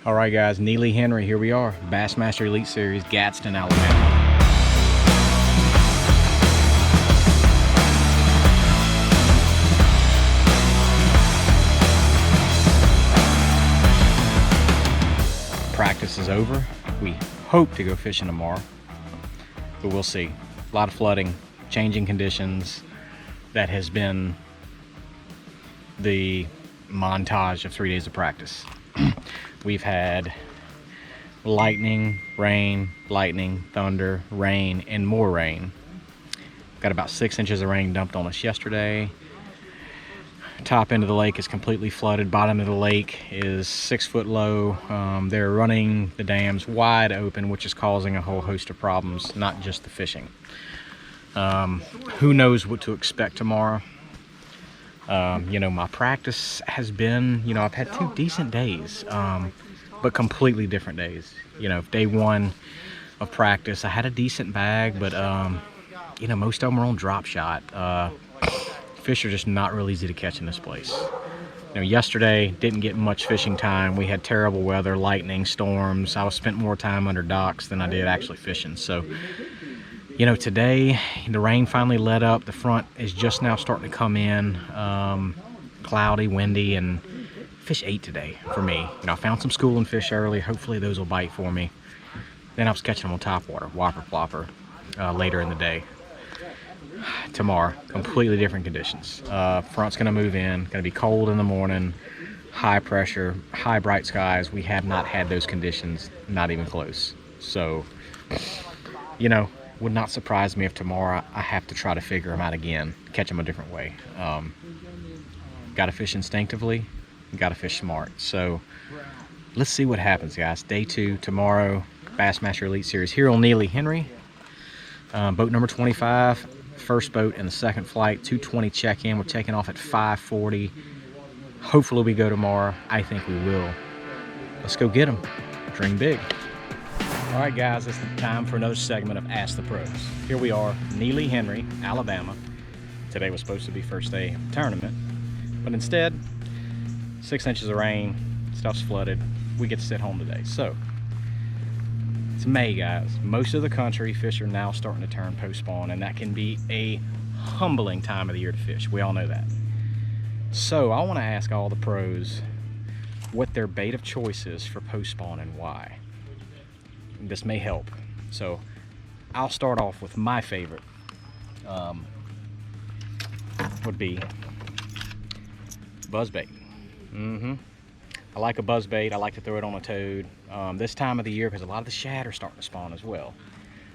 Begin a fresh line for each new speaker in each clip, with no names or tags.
All right, guys, Neely, Henry, here we are. Bassmaster Elite Series, Gadsden, Alabama. Practice is over. We hope to go fishing tomorrow, but we'll see. A lot of flooding, changing conditions. That has been the montage of 3 days of practice. We've had lightning, thunder, rain, and more rain. Got about 6 inches of rain dumped on us yesterday. Top end of the lake is completely flooded. Bottom of the lake is 6 foot low. They're running the dams wide open, which is causing a whole host of problems, not just the fishing. Who knows what to expect tomorrow. My practice has been, I've had 2 decent days, but completely different days. Day 1 of practice, I had a decent bag, but, most of them are on drop shot. Fish are just not real easy to catch in this place. Yesterday, didn't get much fishing time. We had terrible weather, lightning, storms. I spent more time under docks than I did actually fishing. So, today, the rain finally let up. The front is just now starting to come in. Cloudy, windy, and fish ate today for me. I found some schooling fish early. Hopefully those will bite for me. Then I was catching them on top water, whopper plopper, later in the day. Tomorrow, completely different conditions. Front's gonna move in, gonna be cold in the morning, high pressure, high bright skies. We have not had those conditions, not even close. So, would not surprise me if tomorrow I have to try to figure them out again, catch them a different way. Gotta fish instinctively, gotta fish smart. So let's see what happens, guys. Day 2 tomorrow, Bassmaster Elite Series here on Neely, Henry. Boat number 25, first boat in the second flight, 2:20 check-in. We're taking off at 5:40. Hopefully we go tomorrow. I think we will. Let's go get them. Dream big. All right, guys, it's the time for another segment of Ask the Pros. Here we are, Neely, Henry, Alabama. Today was supposed to be first day of the tournament, but instead, 6 inches of rain, stuff's flooded. We get to sit home today. So, it's May, guys. Most of the country, fish are now starting to turn post-spawn, and that can be a humbling time of the year to fish. We all know that. So, I want to ask all the pros what their bait of choice is for post-spawn and why. This may help. So I'll start off with my favorite. Would be buzzbait. I like a buzzbait. I like to throw it on a toad. This time of the year, because a lot of the shad are starting to spawn as well.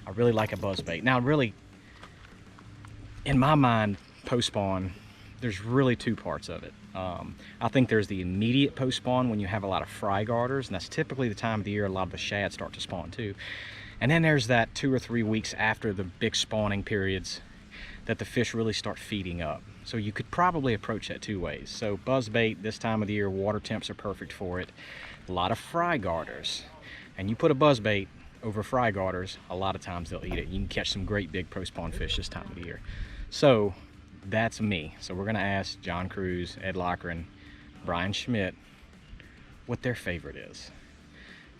I really like a buzzbait. Now, really, in my mind, post-spawn, there's really 2 parts of it. I think there's the immediate post-spawn when you have a lot of fry garters, and that's typically the time of the year a lot of the shad start to spawn too. And then there's that 2 or 3 weeks after the big spawning periods that the fish really start feeding up. So you could probably approach that 2 ways. So buzzbait, this time of the year, water temps are perfect for it. A lot of fry garters. And you put a buzzbait over fry garters, a lot of times they'll eat it. You can catch some great big post-spawn fish this time of the year. So that's me. So we're gonna ask John Cruz, Ed Lochran, Brian Schmidt what their favorite is.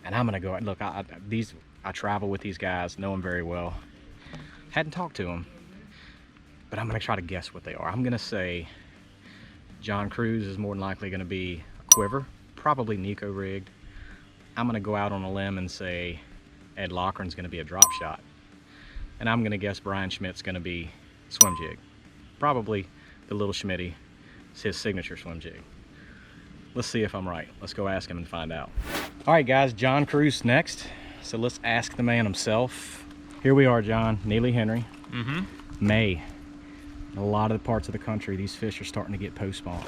And I'm gonna go, look, I travel with these guys, know them very well. Hadn't talked to them, but I'm gonna try to guess what they are. I'm gonna say John Cruz is more than likely gonna be a quiver, probably Nico rigged. I'm gonna go out on a limb and say Ed Lochran's gonna be a drop shot. And I'm gonna guess Brian Schmidt's gonna be swim jig. Probably the little Schmitty. It's his signature swim jig. Let's see if I'm right. Let's go ask him and find out. All right, guys, John Cruz next. So let's ask the man himself. Here we are, John, Neely, Henry. May. In a lot of the parts of the country, these fish are starting to get post-spawn.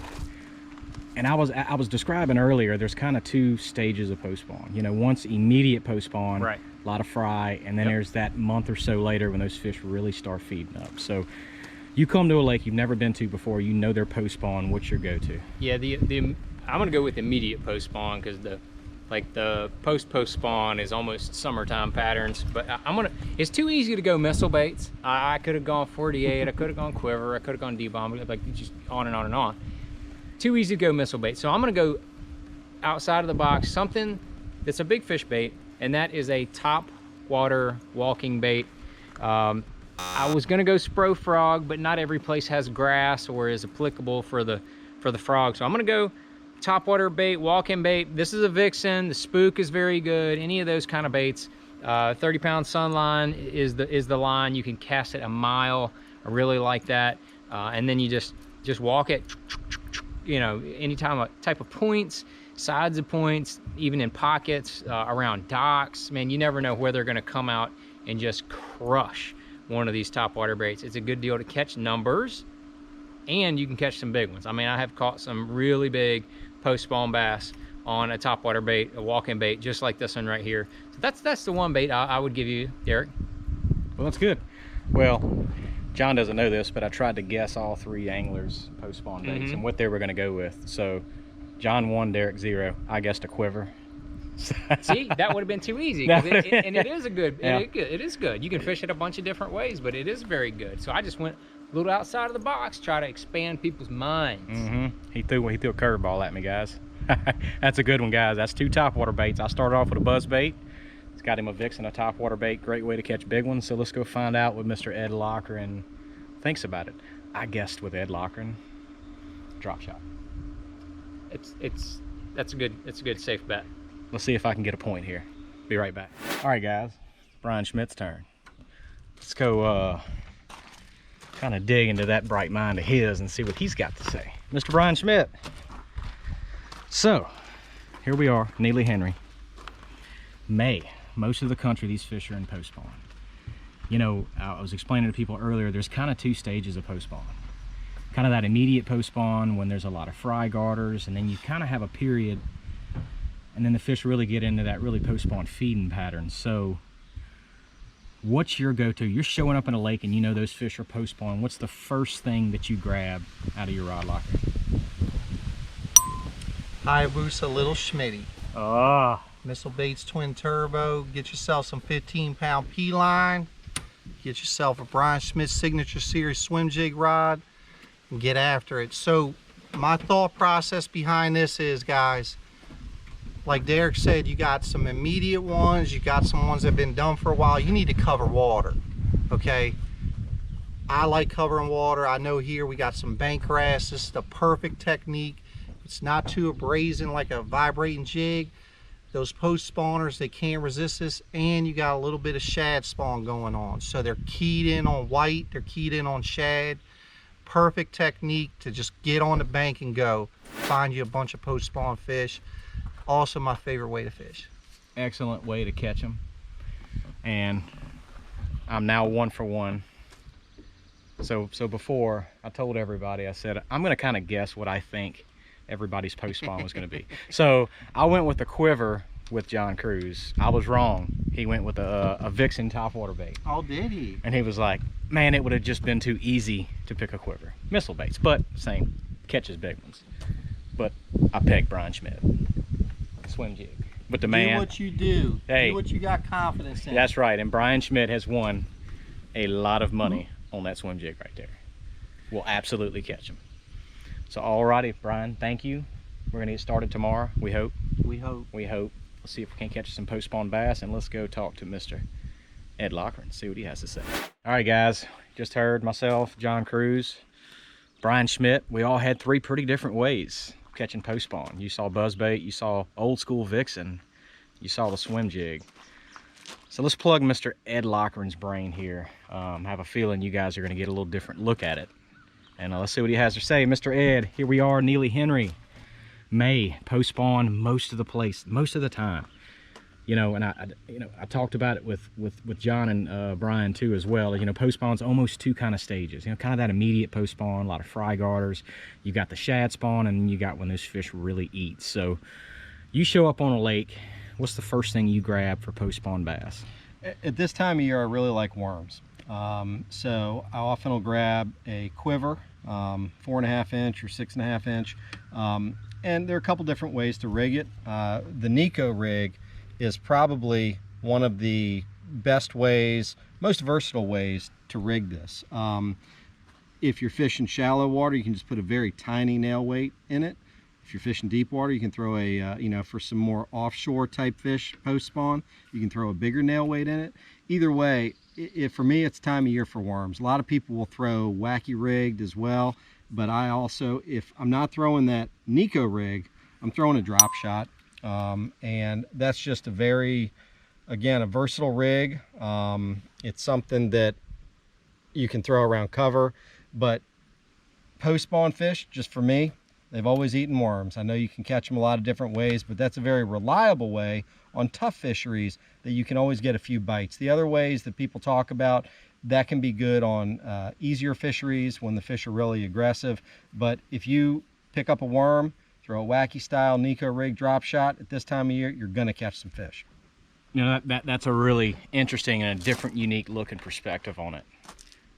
And I was describing earlier, there's kind of 2 stages of post-spawn. Once immediate post-spawn, right, a lot of fry, and then there's that month or so later when those fish really start feeding up. So you come to a lake you've never been to before, you know they're post-spawn, what's your go-to? Yeah,
I'm gonna go with immediate post-spawn, because the post-spawn is almost summertime patterns. But it's too easy to go missile baits. I could have gone 48, I could have gone quiver, I could have gone D-bomb, just on and on and on. Too easy to go missile bait. So I'm gonna go outside of the box, something It's a big fish bait, and that is a top water walking bait. I was gonna go Spro Frog, but not every place has grass or is applicable for the frog. So I'm gonna go top water bait, walking bait. This is a Vixen. The Spook is very good. Any of those kind of baits. 30-pound Sunline is the line. You can cast it a mile. I really like that. And then you just walk it, you know, any type of points, sides of points, even in pockets, around docks. Man, you never know where they're gonna come out and just crush one of these top water baits. It's a good deal to catch numbers, and you can catch some big ones. I mean, I have caught some really big post-spawn bass on a top water bait, a walking bait, just like this one right here. So that's the one bait I would give you, Derek.
Well, that's good. Well, John doesn't know this, but I tried to guess all 3 anglers post-spawn baits and what they were gonna go with. So John 1, Derek 0. I guessed a quiver.
See, that would have been too easy, and it is a good, it is good. You can fish it a bunch of different ways, but it is very good. So I just went a little outside of the box, try to expand people's minds.
He threw a curveball at me, guys. That's a good one, guys. That's 2 top water baits. I started off with a buzz bait. It's got him a Vixen, a top water bait. Great way to catch big ones. So let's go find out what Mr. Ed Lochran thinks about it. I guessed with Ed Lochran, drop shot.
That's a good safe bet.
Let's see if I can get a point here. Be right back. All right, guys, Brian Schmidt's turn. Let's go kind of dig into that bright mind of his and see what he's got to say. Mr. Brian Schmidt. So, here we are, Neely, Henry. May. Most of the country, these fish are in post-spawn. You know, I was explaining to people earlier, there's kind of 2 stages of post-spawn. Kind of that immediate post-spawn when there's a lot of fry garters, and then you kind of have a period, and then the fish really get into that really post-spawn feeding pattern. So what's your go-to? You're showing up in a lake and you know those fish are post-spawn. What's the first thing that you grab out of your rod locker?
Hayabusa Little Schmitty.
Ah.
Missile Baits Twin Turbo. Get yourself some 15-pound P-line. Get yourself a Brian Schmidt Signature Series swim jig rod and get after it. So my thought process behind this is, guys, like Derek said, you got some immediate ones, you got some ones that have been done for a while. You need to cover water, okay? I like covering water. I know here we got some bank grass. This is the perfect technique. It's not too abrasive like a vibrating jig. Those post spawners, they can't resist this, and you got a little bit of shad spawn going on. So they're keyed in on white, they're keyed in on shad. Perfect technique to just get on the bank and go. Find you a bunch of post spawn fish. Also my favorite way to fish.
Excellent way to catch them. And I'm now 1 for 1. So before, I told everybody, I said, I'm gonna kind of guess what I think everybody's post spawn was gonna be. So I went with the quiver with John Cruz. I was wrong. He went with a Vixen top water bait.
Oh, did he?
And he was like, man, it would have just been too easy to pick a quiver. Missile baits, but same, catches big ones. But I pegged Brian Schmidt. Swim jig. But the man,
do what you do.
Hey,
do what you got confidence in.
That's right. And Brian Schmidt has won a lot of money on that swim jig right there. We'll absolutely catch him. So alrighty, Brian, thank you. We're gonna get started tomorrow, we hope.
We hope.
We hope. Let's see if we can catch some post-spawn bass, and let's go talk to Mr. Ed Lochran, see what he has to say. All right, guys, just heard myself, John Cruz, Brian Schmidt. We all had 3 pretty different ways of catching post-spawn. You saw buzzbait, you saw old school Vixen, you saw the swim jig. So let's plug Mr. Ed Lochran's brain here. I have a feeling you guys are gonna get a little different look at it. And let's see what he has to say. Mr. Ed, here we are, Neely, Henry. May, post-spawn most of the place, most of the time. You know, and I talked about it with John and Brian too as well. You know, post-spawn's almost 2 kind of stages. You know, kind of that immediate post-spawn, a lot of fry garters. You got the shad spawn, and you got when those fish really eat. So you show up on a lake, what's the first thing you grab for post-spawn bass?
At this time of year, I really like worms. So I often will grab a quiver, 4.5 inch or 6.5 inch. And there are a couple different ways to rig it. The Nico rig is probably one of the best ways, most versatile ways to rig this. If you're fishing shallow water, you can just put a very tiny nail weight in it. If you're fishing deep water, you can throw a, you know, for some more offshore type fish post spawn, you can throw a bigger nail weight in it. Either way, for me, it's time of year for worms. A lot of people will throw wacky rigged as well, but I also, if I'm not throwing that Nico rig, I'm throwing a drop shot. And that's just a very, again, a versatile rig. It's something that you can throw around cover, but post spawn fish, just for me, they've always eaten worms. I know you can catch them a lot of different ways, but that's a very reliable way on tough fisheries that you can always get a few bites. The other ways that people talk about, that can be good on easier fisheries when the fish are really aggressive. But if you pick up a worm, throw a wacky style Nico rig drop shot at this time of year, you're gonna catch some fish.
You know, that's a really interesting and a different, unique look and perspective on it.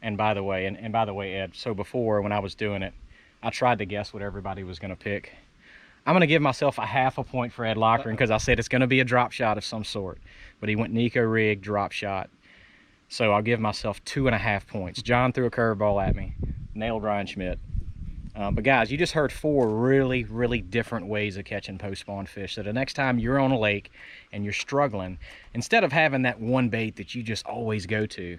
And by the way, Ed, so before when I was doing it, I tried to guess what everybody was gonna pick. I'm gonna give myself a half a point for Ed Lochran because I said it's gonna be a drop shot of some sort. But he went Nico rig drop shot. So I'll give myself 2.5 points. John threw a curveball at me, nailed Ryan Schmidt. But guys, you just heard 4 really, really different ways of catching post-spawn fish. So the next time you're on a lake and you're struggling, instead of having that one bait that you just always go to,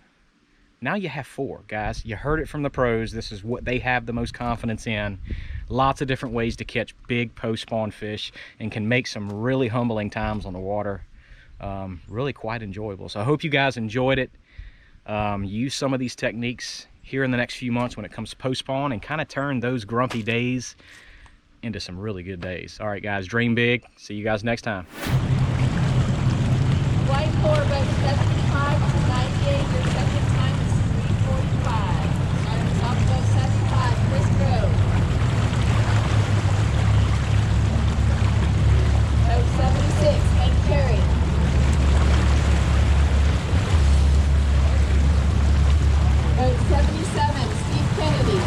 now you have 4, guys. You heard it from the pros. This is what they have the most confidence in. Lots of different ways to catch big post-spawn fish and can make some really humbling times on the water. Really quite enjoyable. So I hope you guys enjoyed it. Use some of these techniques here in the next few months when it comes to post-spawn and kind of turn those grumpy days into some really good days. All right, guys, dream big. See you guys next time.
White 4, boat 75 to 98. Your second time is 3:45. Starting off boat 75. Chris Grove. Boat 76. Ed Carey. Boat 77, Steve Kennedy.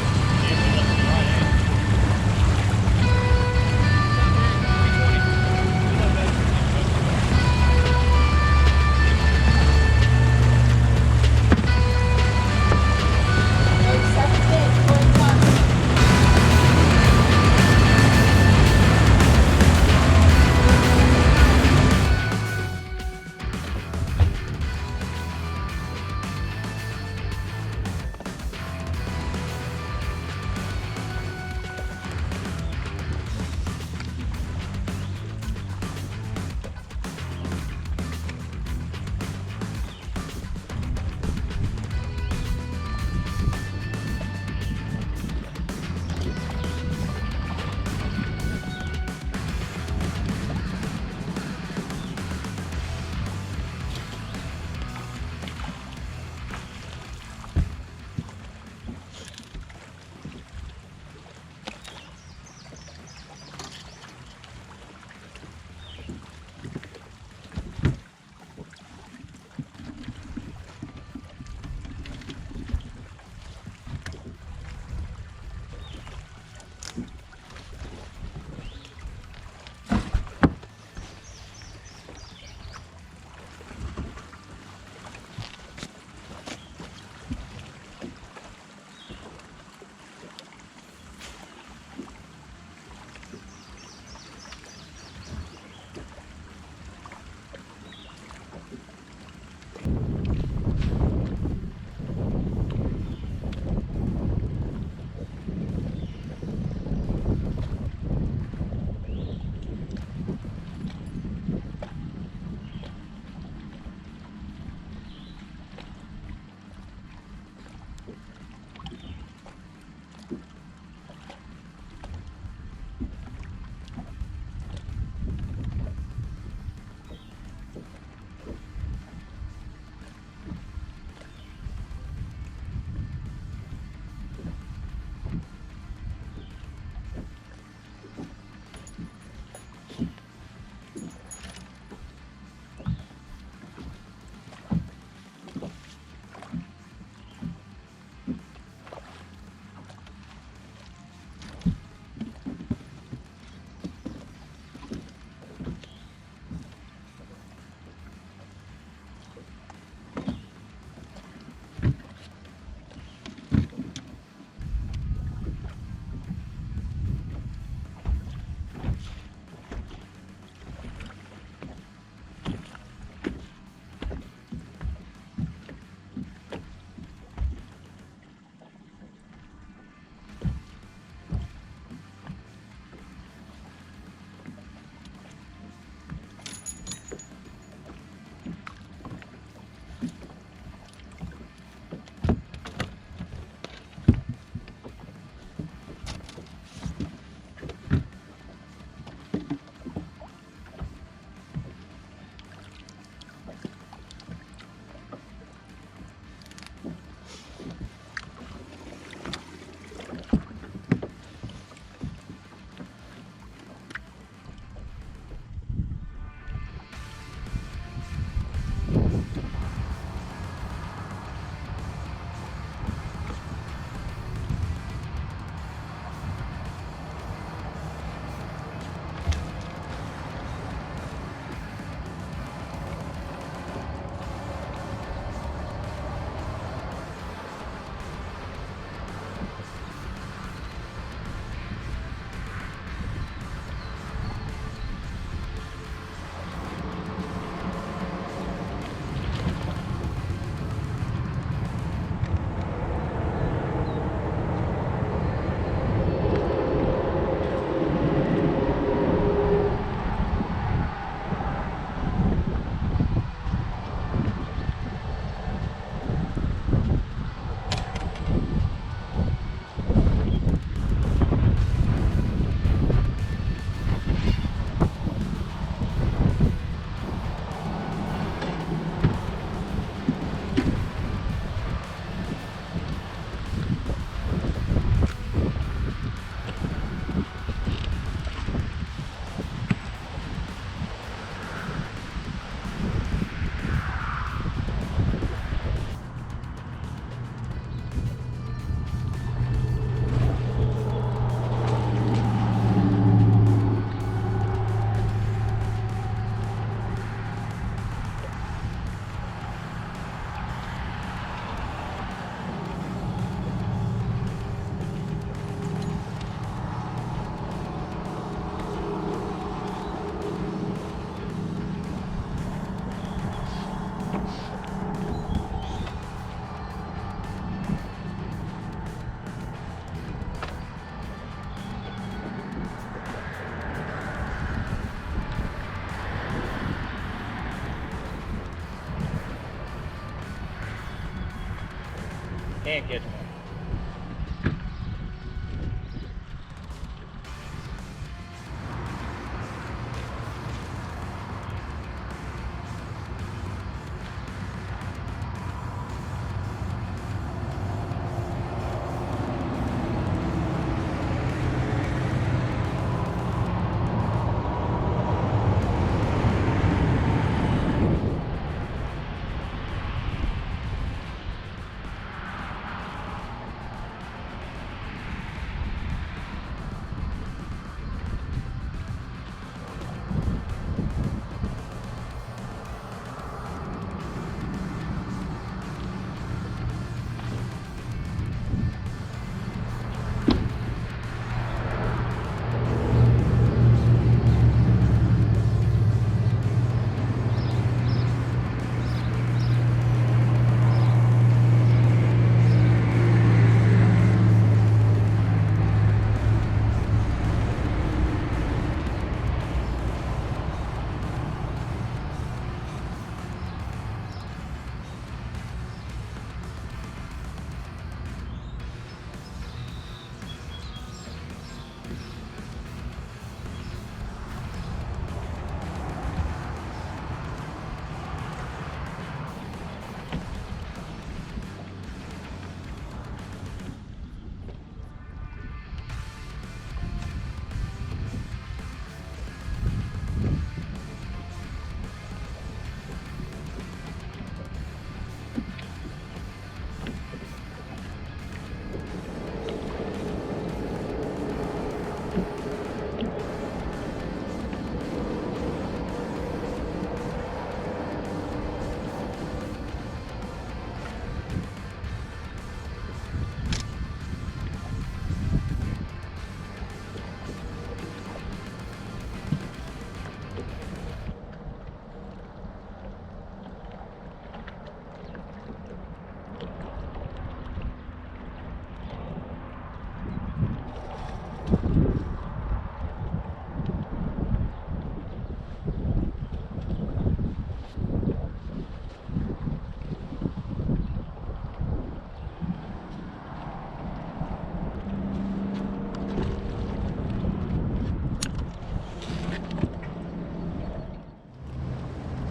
Can't catch them.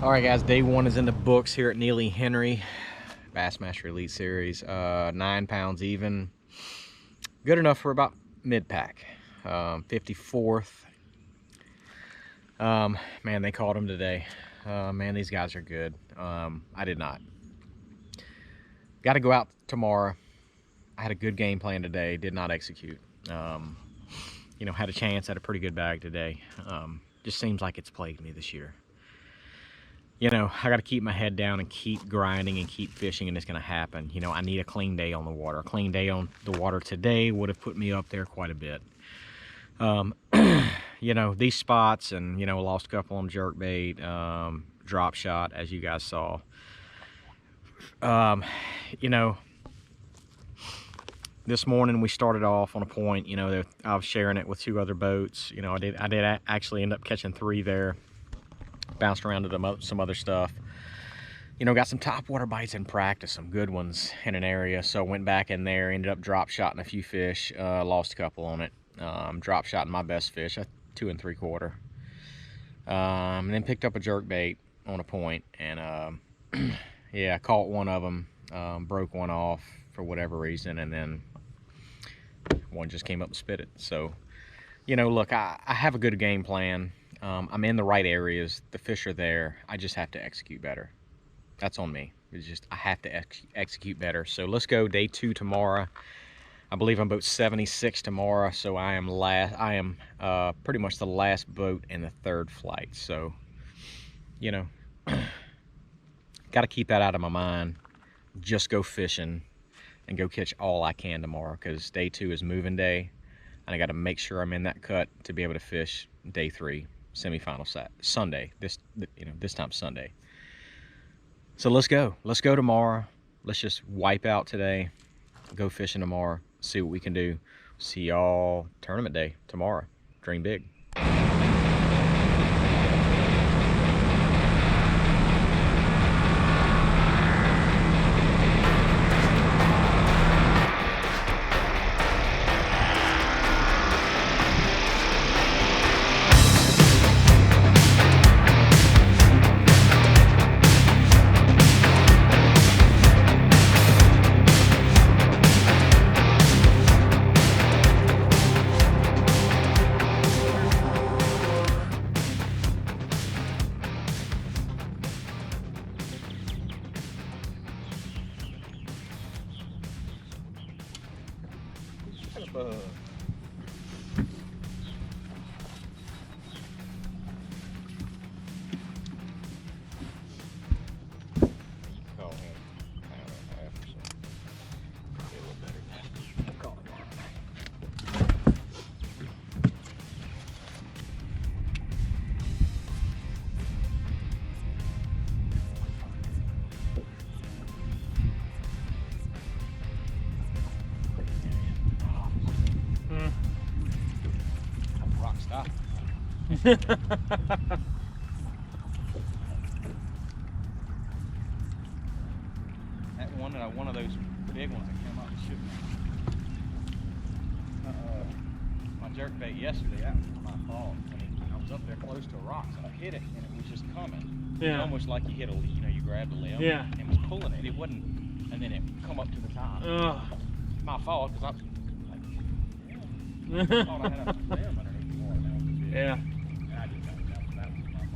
All right, guys, day one is in the books here at Neely Henry Bassmaster Elite Series. 9 pounds even. Good enough for about mid-pack. 54th. Man, they caught him today. Man, these guys are good. I did not. Got to go out tomorrow. I had a good game plan today. Did not execute. You know, had a chance at a pretty good bag today. Just seems like it's plagued me this year. You know, I got to keep my head down and keep grinding and keep fishing, and it's going to happen. You know, I need a clean day on the water. A clean day on the water today would have put me up there quite a bit. You know, these spots, and, you know, lost a couple on jerkbait, drop shot, as you guys saw. You know, this morning we started off on a point. You know, I was sharing it with 2 other boats. You know, I did actually end up catching 3 there. Bounced around to some other stuff. You know, got some top water bites in practice, some good ones in an area. So went back in there, ended up drop shotting a few fish, lost a couple on it. Drop shotting my best fish, 2 3/4. And then picked up a jerk bait on a point, and yeah, caught one of them, broke one off for whatever reason, and then one just came up and spit it. So, you know, look, I have a good game plan. I'm in the right areas. The fish are there. I just have to execute better. That's on me. It's just, I have to execute better. So let's go day 2 tomorrow. I believe I'm boat 76 tomorrow. So I am pretty much the last boat in the 3rd flight. So, you know, got to keep that out of my mind. Just go fishing and go catch all I can tomorrow, because day 2 is moving day. And I got to make sure I'm in that cut to be able to fish day 3. Semifinal Sunday, this time Sunday. So let's go tomorrow. Let's just wipe out today, go fishing tomorrow, see what we can do. See y'all tournament day tomorrow. Dream big. bug. Call him pound and a half or so. Probably a little better than that. We'll call him on. Rock stop. That one of those big ones that came up and shoot me. My jerkbait yesterday, that was my fault. I was up there close to a rock, so I hit it, and it was just coming.
Yeah.
Almost like you hit a, you grabbed a limb.
Yeah.
And was pulling it. It wasn't, and then it come up to the top. My fault, because I thought I had a limb underneath the water. That was big.
Yeah.
And I just got that was my fault.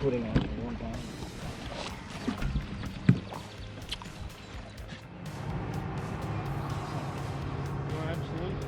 Putting on one time.
Absolutely.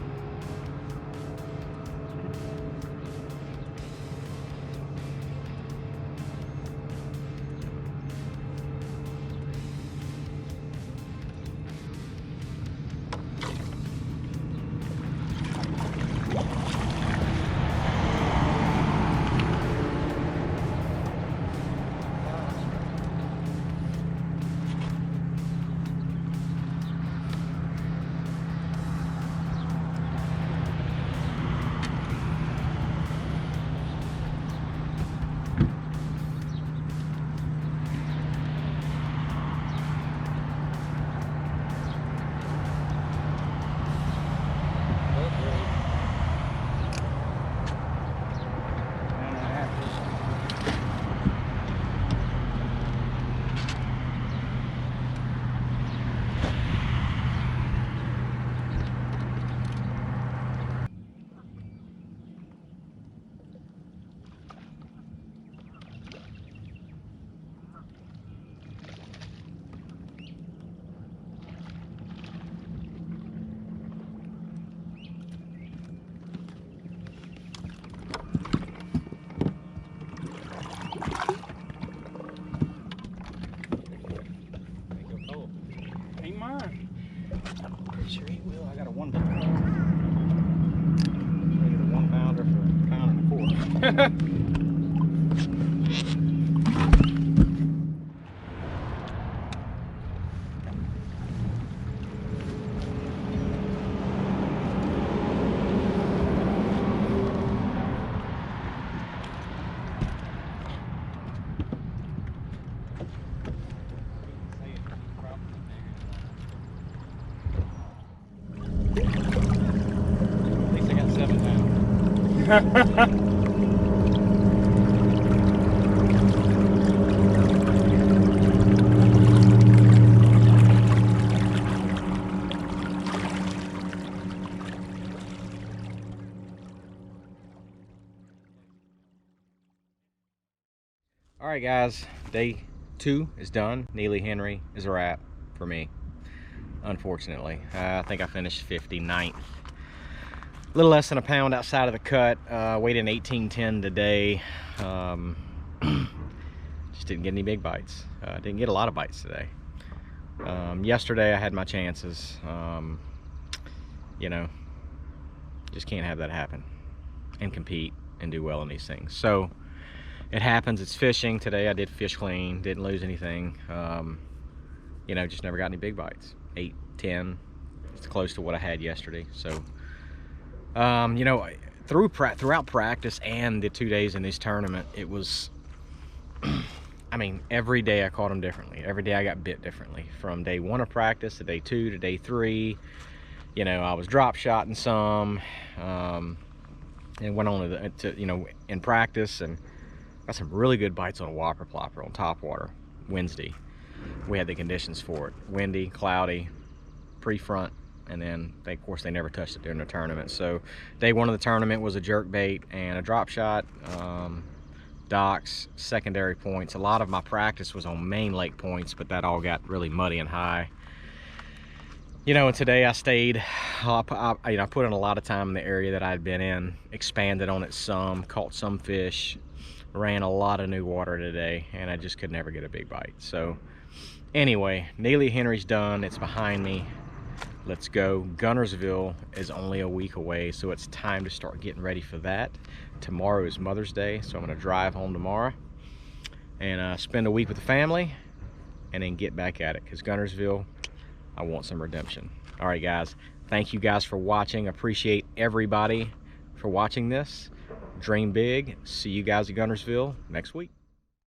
Ain't mine.
Pretty sure he will. I got a 1 pounder. I get a 1 pounder for a £1.25. At least I got 7 pounds. All right, guys, day 2 is done. Neely Henry is a wrap for me, unfortunately. I think I finished 59th. A little less than a pound outside of the cut. Weighed in 1810 today. Just didn't get any big bites. Didn't get a lot of bites today. Yesterday I had my chances. You know, just can't have that happen and compete and do well in these things. So it happens. It's fishing. Today I did fish clean, didn't lose anything. You know, just never got any big bites. 8, 10, it's close to what I had yesterday. So you know, throughout practice and the 2 days in this tournament, it was I mean, every day I caught them differently. Every day I got bit differently. From day 1 of practice to day 2 to day 3. You know, I was drop shotting some, and went on to you know, in practice, and got some really good bites on a whopper plopper on top water Wednesday. We had the conditions for it: windy, cloudy, pre-front, and then of course they never touched it during the tournament. So day 1 of the tournament was a jerk bait and a drop shot, docks, secondary points. A lot of my practice was on main lake points, but that all got really muddy and high. You know, and today I stayed, you know, I put in a lot of time in the area that I'd been in, expanded on it some, caught some fish, ran a lot of new water today, and I just could never get a big bite. So anyway, Neely Henry's done. It's behind me. Let's go. Guntersville is only a week away, so it's time to start getting ready for that. Tomorrow is Mother's Day, so I'm going to drive home tomorrow and spend a week with the family, and then get back at it, because Guntersville, I want some redemption. All right, guys, thank you guys for watching. Appreciate everybody for watching this. Dream big. See you guys at Guntersville next week.